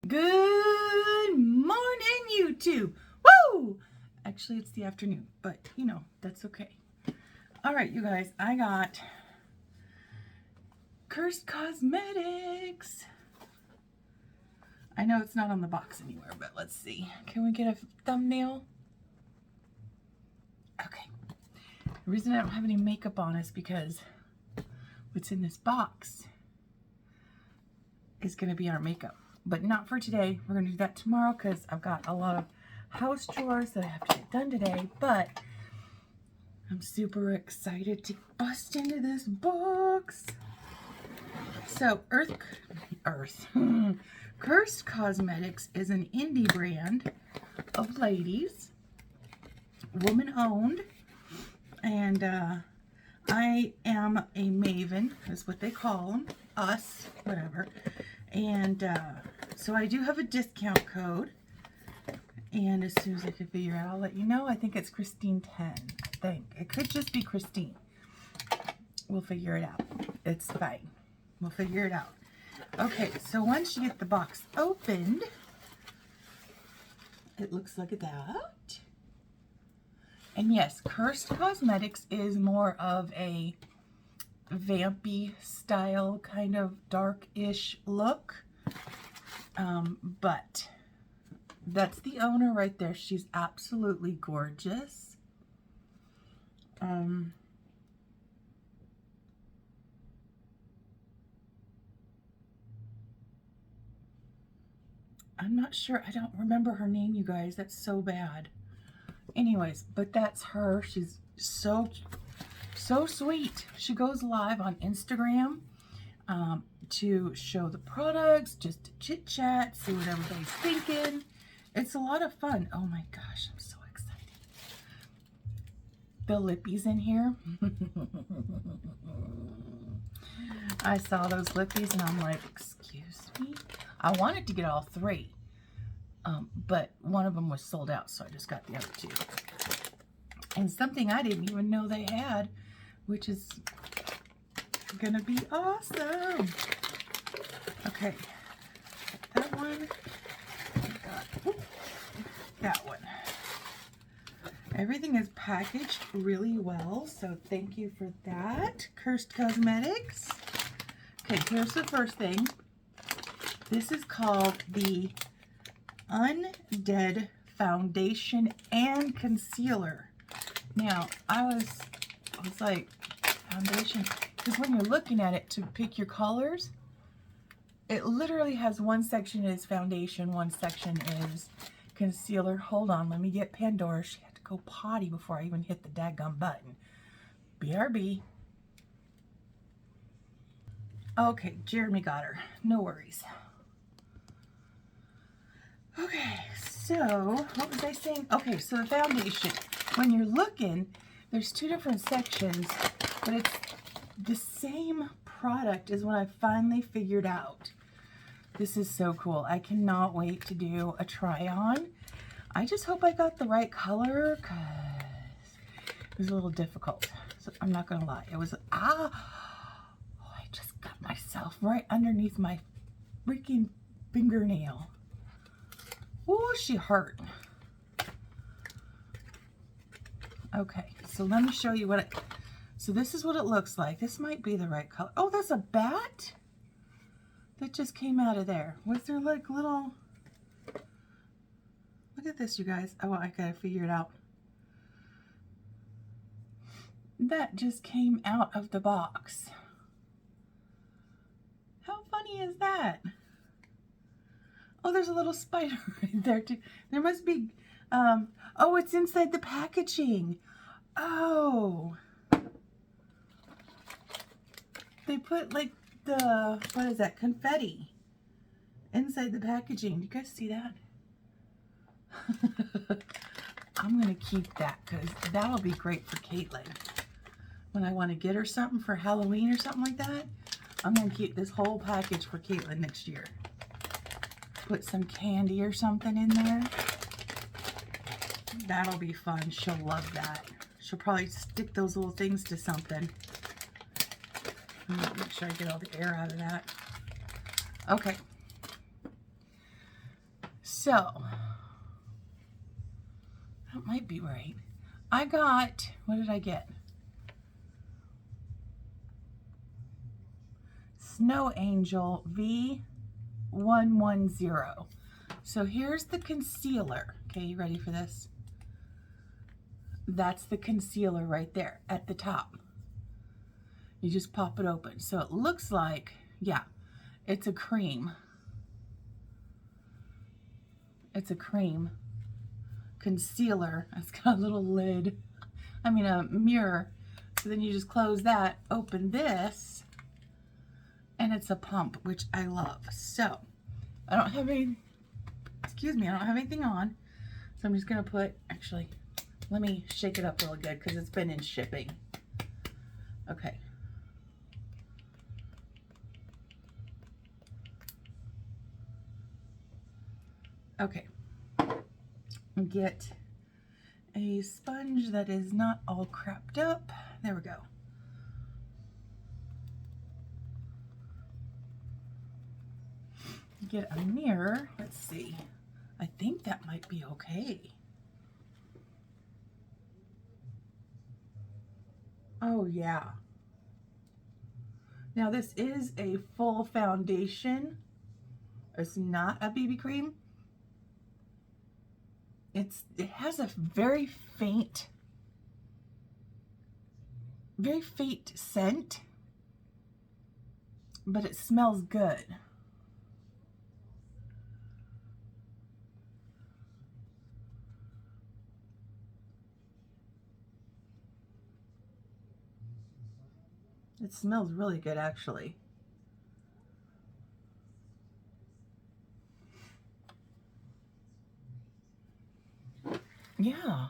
Good morning, YouTube. Woo! Actually, it's the afternoon, but you know, that's okay. All right, you guys, I got Curst Kosmetics. I know it's not on the box anywhere, but let's see. Can we get a thumbnail? Okay. The reason I don't have any makeup on is because what's in this box is going to be our makeup. But not for today. We're going to do that tomorrow because I've got a lot of house chores that I have to get done today. But I'm super excited to bust into this box. So, Curst Kosmetics is an indie brand of ladies, woman-owned, and I am a maven, is what they call them, us, whatever. And so I do have a discount code, and as soon as I can figure it out, I'll let you know. I think it's Christine 10, I think. It could just be Christine. We'll figure it out. It's fine. We'll figure it out. Okay, so once you get the box opened, it looks like that. And yes, Curst Kosmetics is more of a vampy style, kind of dark-ish look. But that's the owner right there. She's absolutely gorgeous. I'm not sure. I don't remember her name, you guys. That's so bad. Anyways, but that's her. She's so sweet. She goes live on Instagram to show the products, just to chit chat, see what everybody's thinking. It's a lot of fun. Oh my gosh, I'm so excited. The lippies in here. I saw those lippies and I'm like, excuse me? I wanted to get all three, but one of them was sold out, so I just got the other two. And something I didn't even know they had, which is gonna be awesome. Okay, that one, that one. Everything is packaged really well, so thank you for that, Curst Kosmetics. Okay, here's the first thing. This is called the Undead Foundation and Concealer. Now, I was like, foundation, because when you're looking at it to pick your colors, it literally has one section is foundation, one section is concealer. Hold on, let me get Pandora. She had to go potty before I even hit the daggum button. BRB. Okay, Jeremy got her. No worries. Okay, so what was I saying? Okay, so the foundation. When you're looking, there's two different sections, but it's the same product is what I finally figured out. This is so cool. I cannot wait to do a try on. I just hope I got the right color because it was a little difficult. So I'm not gonna lie. It was I just got myself right underneath my freaking fingernail. Oh, she hurt. Okay, so let me show you what it, so this is what it looks like. This might be the right color. Oh, that's a bat that just came out of there. Was there like little, look at this, you guys. Oh, I gotta figure it out. That just came out of the box. How funny is that? Oh, there's a little spider right there too. There must be, oh, it's inside the packaging. Oh. They put like the, what is that, confetti inside the packaging. Do you guys see that? I'm going to keep that because that'll be great for Caitlin. When I want to get her something for Halloween or something like that, I'm going to keep this whole package for Caitlin next year. Put some candy or something in there. That'll be fun. She'll love that. She'll probably stick those little things to something. Make sure I get all the air out of that. Okay. So, that might be right. I got, what did I get? Snow Angel V110. So here's the concealer. Okay, you ready for this? That's the concealer right there at the top. You just pop it open. So it looks like, yeah, it's a cream. It's a cream concealer. It's got a little lid. I mean a mirror. So then you just close that, open this, and it's a pump, which I love. So I don't have any, excuse me, I don't have anything on. So I'm just gonna put, actually, let me shake it up really good because it's been in shipping. Okay. Okay. Get a sponge that is not all crapped up. There we go. Get a mirror. Let's see. I think that might be okay. Oh yeah. Now this is a full foundation. It's not a BB cream. It has a very faint scent, but it smells good. It smells really good, actually. Yeah,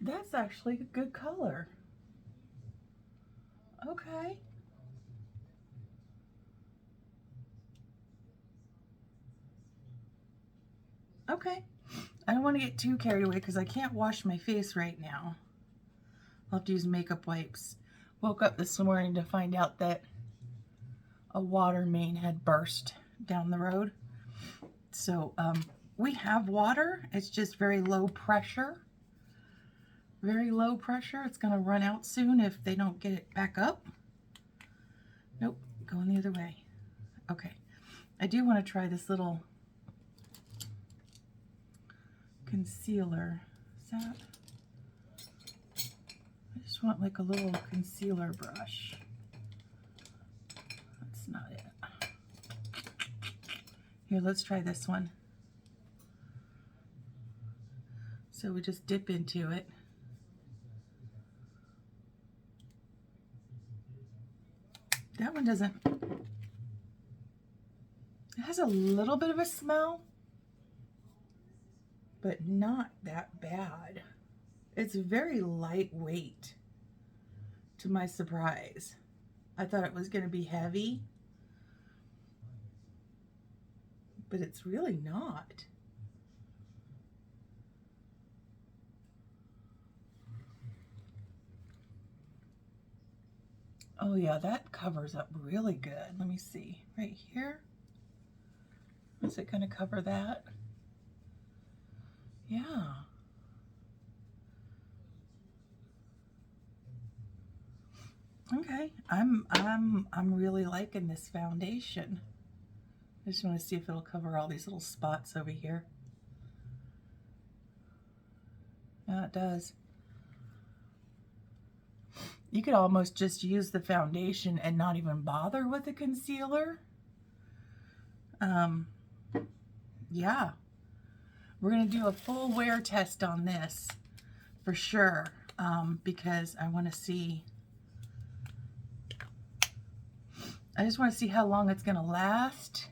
that's actually a good color. Okay. Okay. I don't want to get too carried away because I can't wash my face right now. I'll have to use makeup wipes. Woke up this morning to find out that a water main had burst down the road. So we have water. It's just very low pressure. Very low pressure. It's going to run out soon if they don't get it back up. Nope, going the other way. Okay. I do want to try this little concealer. Is that? I just want like a little concealer brush. That's not it. Here, let's try this one. So we just dip into it. That one doesn't, it has a little bit of a smell, but not that bad. It's very lightweight, to my surprise. I thought it was going to be heavy, but it's really not. Oh yeah, that covers up really good. Let me see, right here. Is it going to cover that? Yeah. Okay, I'm really liking this foundation. I just want to see if it'll cover all these little spots over here. Yeah, it does. You could almost just use the foundation and not even bother with the concealer. Yeah. We're going to do a full wear test on this for sure, because I want to see, I just want to see how long it's going to last.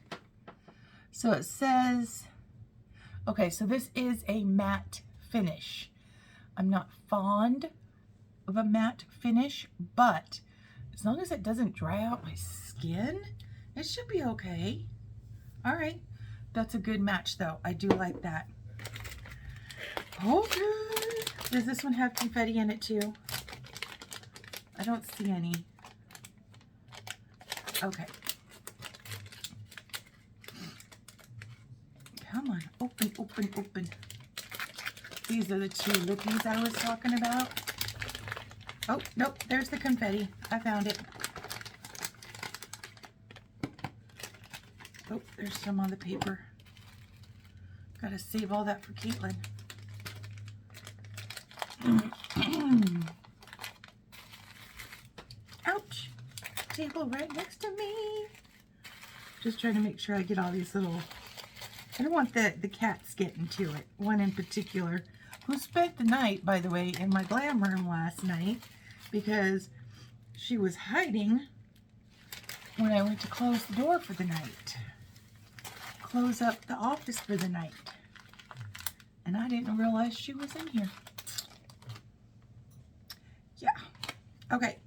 So it says, okay, so this is a matte finish. I'm not fond of a matte finish, but as long as it doesn't dry out my skin, it should be okay. All right, that's a good match though. I do like that. Okay, does this one have confetti in it too? I don't see any. Okay. Come on, open, open, open. These are the two lippies I was talking about. Oh, nope, there's the confetti. I found it. Oh, there's some on the paper. Gotta save all that for Caitlin. Ouch! Table right next to me. Just trying to make sure I get all these little... I don't want the cats getting to it. One in particular, who spent the night, by the way, in my glam room last night because she was hiding when I went to close the door for the night. Close up the office for the night. And I didn't realize she was in here. Yeah. Okay.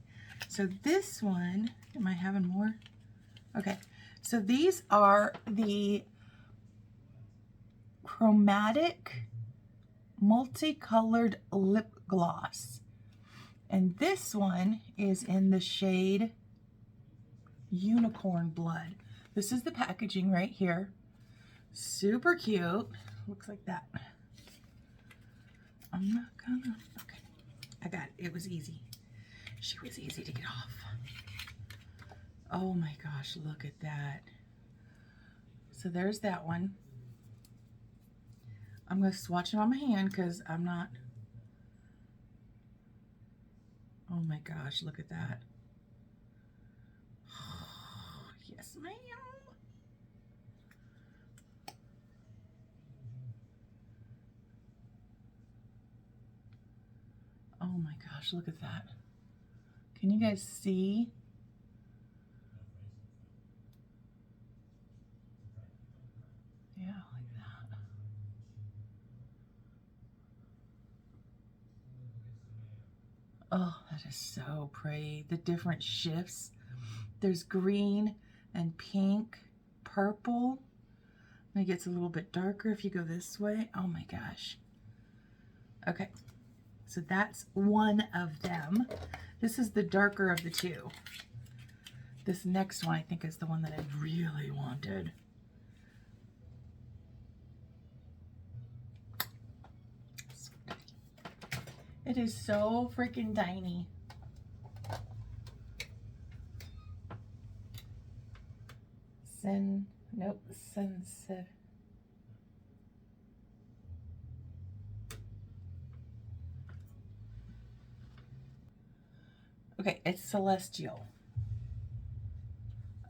So this one, am I having more? Okay. So these are the chromatic multicolored lip gloss. And this one is in the shade Unicorn Blood. This is the packaging right here. Super cute. Looks like that. I'm not gonna... Okay. I got it. It was easy. She was easy to get off. Oh my gosh, look at that. So there's that one. I'm going to swatch it on my hand because I'm not... Oh my gosh, look at that. Oh, yes, ma'am. Oh my gosh, look at that. Can you guys see? Yeah, like that. Oh, that is so pretty. The different shifts. There's green and pink, purple. And it gets a little bit darker if you go this way. Oh my gosh. Okay, so that's one of them. This is the darker of the two. This next one I think is the one that I really wanted. It is so freaking tiny. Sensitive. Okay, it's Celestial.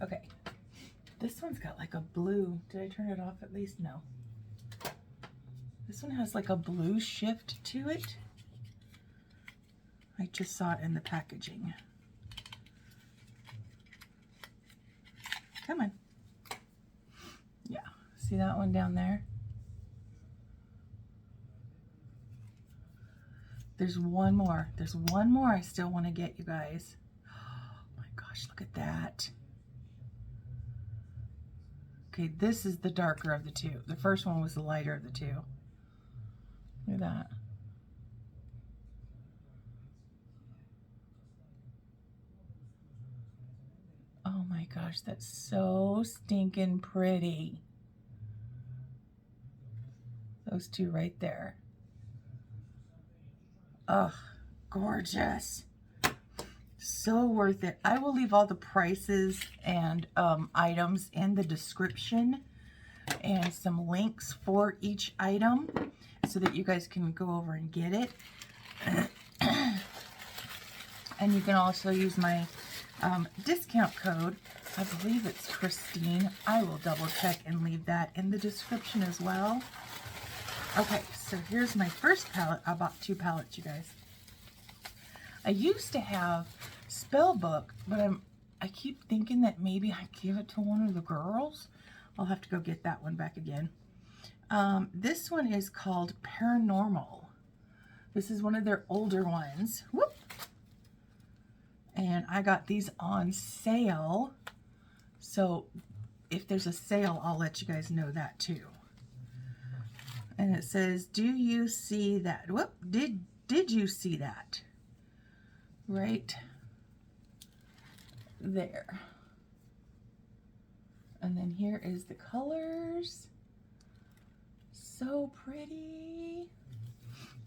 Okay, this one's got like a blue. Did I turn it off at least? No. This one has like a blue shift to it. I just saw it in the packaging. Come on. Yeah, see that one down there? There's one more. There's one more I still want to get, you guys. Oh my gosh, look at that. Okay, this is the darker of the two. The first one was the lighter of the two. Look at that. Oh my gosh, that's so stinking pretty. Those two right there. Ugh, gorgeous. So worth it. I will leave all the prices and items in the description and some links for each item so that you guys can go over and get it. And you can also use my discount code. I believe it's Christine. I will double check and leave that in the description as well. Okay, so here's my first palette. I bought 2 palettes, you guys. I used to have Spellbook, but I keep thinking that maybe I give it to one of the girls. I'll have to go get that one back again. This one is called Paranormal. This is one of their older ones. Whoop! And I got these on sale. So if there's a sale, I'll let you guys know that too. And it says, do you see that? Whoop, did you see that? Right there. And then here is the colors. so pretty.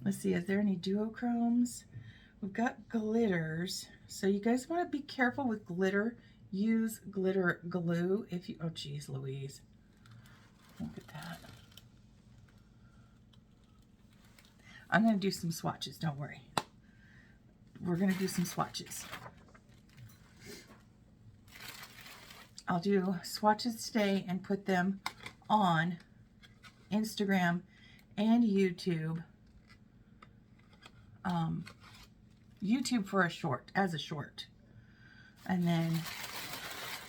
Let's see, is there any duochromes? We've got glitters. So you guys want to be careful with glitter. Use glitter glue if you, oh geez Louise. Look at that. I'm going to do some swatches, don't worry. We're going to do some swatches. I'll do swatches today and put them on Instagram and YouTube. YouTube for a short, as a short. And then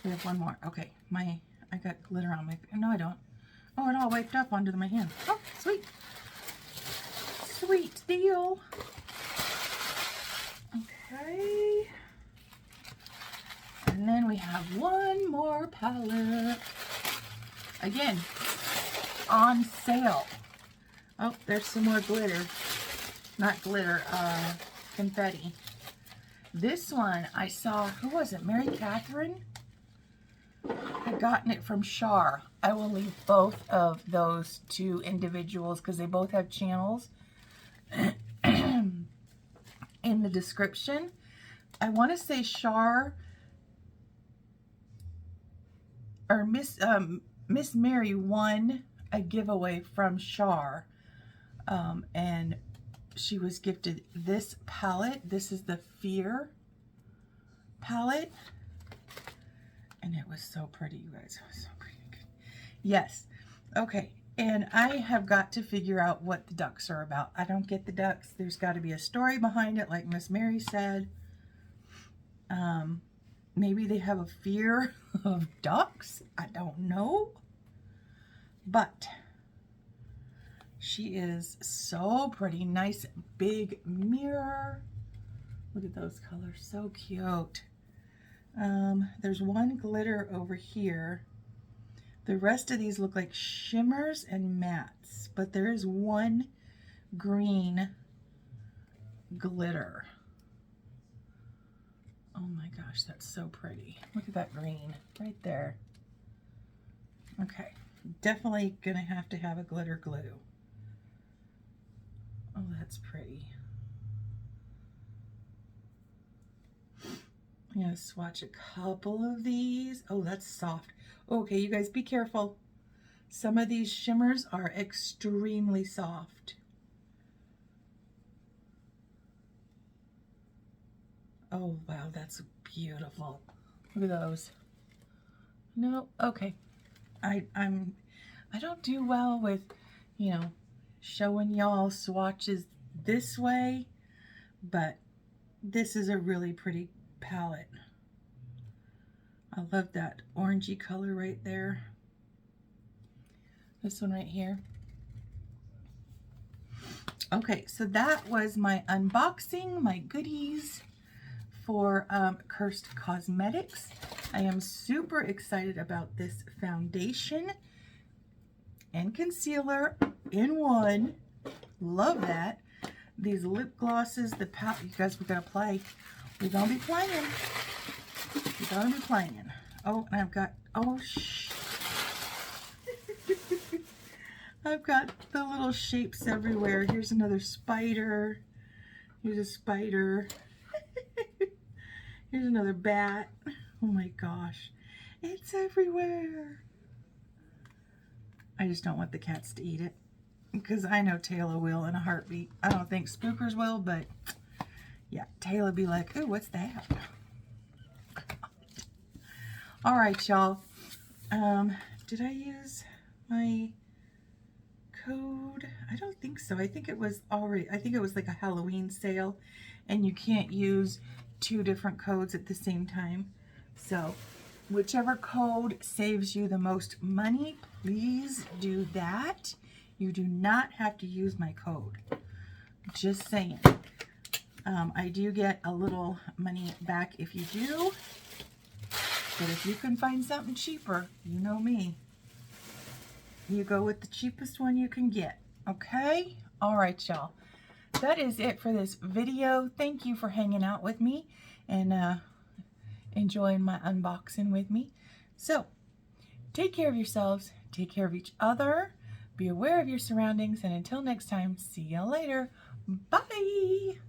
we have one more. Okay, I got glitter on my, no I don't. Oh, it all wiped up onto my hand. Oh, sweet. Sweet deal. Okay. And then we have one more palette. Again, on sale. Oh, there's some more glitter. Not glitter, confetti. This one I saw, who was it? Mary Catherine had gotten it from Char. I will leave both of those two individuals because they both have channels in the description. I want to say Char or Miss Mary won a giveaway from Char, and she was gifted this palette. This is the Fear palette, and it was so pretty, you guys. It was so pretty good. Yes. Okay, and I have got to figure out what the ducks are about. I don't get the ducks. There's got to be a story behind it, like Miss Mary said. Maybe they have a fear of ducks. I don't know. But she is so pretty. Nice big mirror. Look at those colors. So cute. There's one glitter over here. The rest of these look like shimmers and mattes. But there is one green glitter. Oh my gosh, that's so pretty. Look at that green right there. Okay, definitely gonna have to have a glitter glue. Oh, that's pretty. I'm gonna swatch a couple of these. Oh, that's soft. Okay, you guys be careful. Some of these shimmers are extremely soft. Oh, wow, that's beautiful. Look at those. No, okay. I don't do well with, you know, showing y'all swatches this way, but this is a really pretty palette. I love that orangey color right there. This one right here. Okay, so that was my unboxing, my goodies for Curst Kosmetics. I am super excited about this foundation and concealer in one. Love that. These lip glosses, the palette, you guys, we gotta play. We're gonna be playing. We're gonna be playing. Oh, and I've got, oh, shh. I've got the little shapes everywhere. Here's another spider. Here's a spider. Here's another bat. Oh my gosh. It's everywhere. I just don't want the cats to eat it, because I know Taylor will in a heartbeat. I don't think Spookers will, but yeah, Taylor be like, ooh, what's that? All right, y'all. Did I use my code? I don't think so. I think it was like a Halloween sale, and you can't use two different codes at the same time. So whichever code saves you the most money, please do that. You do not have to use my code. Just saying. I do get a little money back if you do. But if you can find something cheaper, you know me. You go with the cheapest one you can get. Okay? All right, y'all. That is it for this video. Thank you for hanging out with me and enjoying my unboxing with me. So, take care of yourselves. Take care of each other. Be aware of your surroundings, and until next time, see y'all later. Bye!